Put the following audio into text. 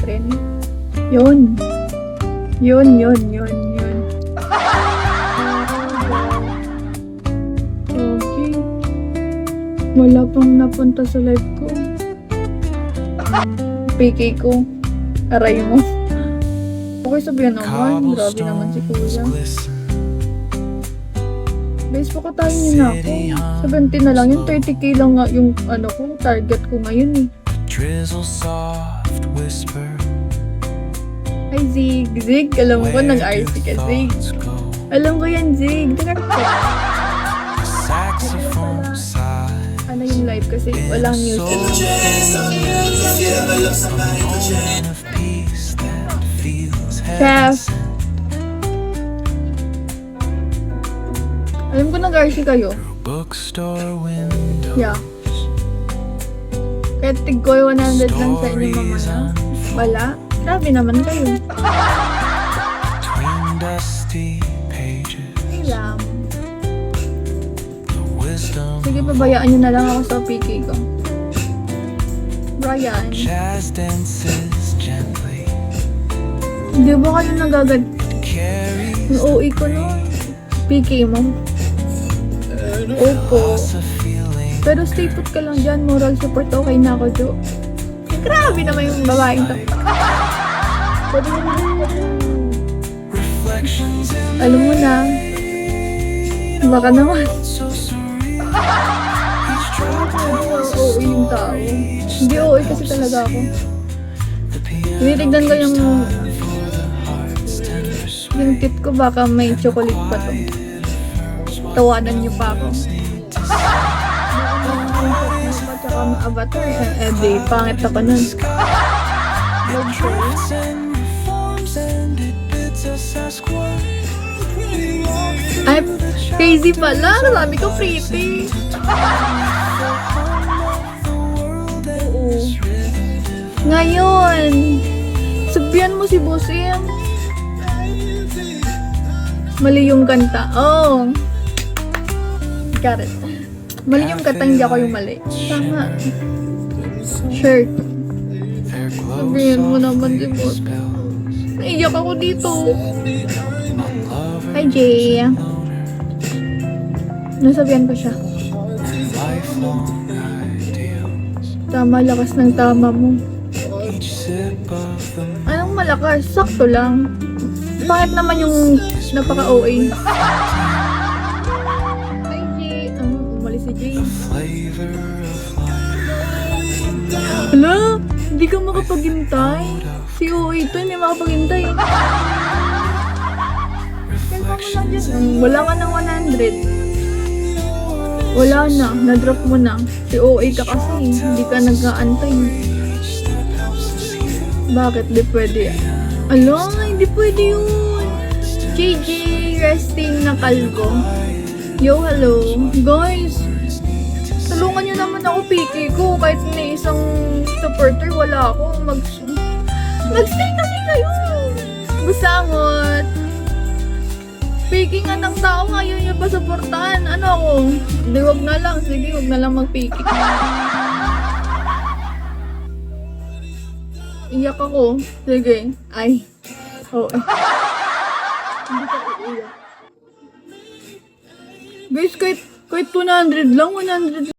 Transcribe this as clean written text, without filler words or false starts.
Catherine. Yun. Yun. Okay. Wala pang napunta sa live ko. PK ko. Aray mo. Okay, sabihan naman. Grabe naman si Kuya. Base pa katayin na ako. 70 na lang yun. 30k lang nga yung target ko ngayon eh. Hi Zig. Zig, alam ko nag-RC ka Zig. Alam ko yan Zig. Ano yung live kasi walang music. Chef. Alam ko nag-RC kayo. Yeah. Kaya tig-goy 100 lang sa inyo mamaya. Wala. Grabe naman kayo. Ilam. Sige, pabayaan nyo na lang ako sa PK ko. Brian. Hindi ba kayo nagagad? Yung OE ko no? PK mo? Opo. Pero stay put ka lang dyan. Moral support okay na ako, Jo. Grabe naman yung babaeng to. Alam mo na. Baka naman. OE yung tao. Hindi OE kasi talaga ako. Tinitignan ko yung tit ko, baka may chocolate pa to. Tawanan niyo pa ako. Tsaka ma-avatar. Di, pangit ako nun. Ay, crazy pala. Sabi ko pretty. Oo. Ngayon, sabihan mo si Bossing. Mali yung kanta. Oh. Got it. Mali yung kanta, hindi ako yung mali. Tama. Shirt. Sabihin mo naman si Boss. Naiyak ako dito. Hi, Jay. Nasabihan ko siya. Tama, lakas ng tama mo. Anong malakas? Sakto lang. Bakit naman yung napaka-OA? Hi, Jay. Umalis si Jay. Hala, hindi ka makapaghintay. Si OA to, hindi makapaghintay. Kalma mo lang dyan. Wala ka ng 100. Wala na, na-drop mo na. Si OA ka kasi, hindi ka nag-aantay. Bakit di pwede? Alo, hindi pwede yun. JJ resting na kalbo. Yo, hello. Guys, tulungan nyo naman ako PK ko. Kahit may isang supporter, wala ako. Mag-stay kasi kayo. Busangot. PK nga ng tao, ngayon nyo pa supportahan. Ano ako? Hindi, wag na lang. Sige, wag na lang mag-PK. Iyak ako. Sige. Ay. Oo. Hindi ka iiyak. Guys, kahit 200 lang, 100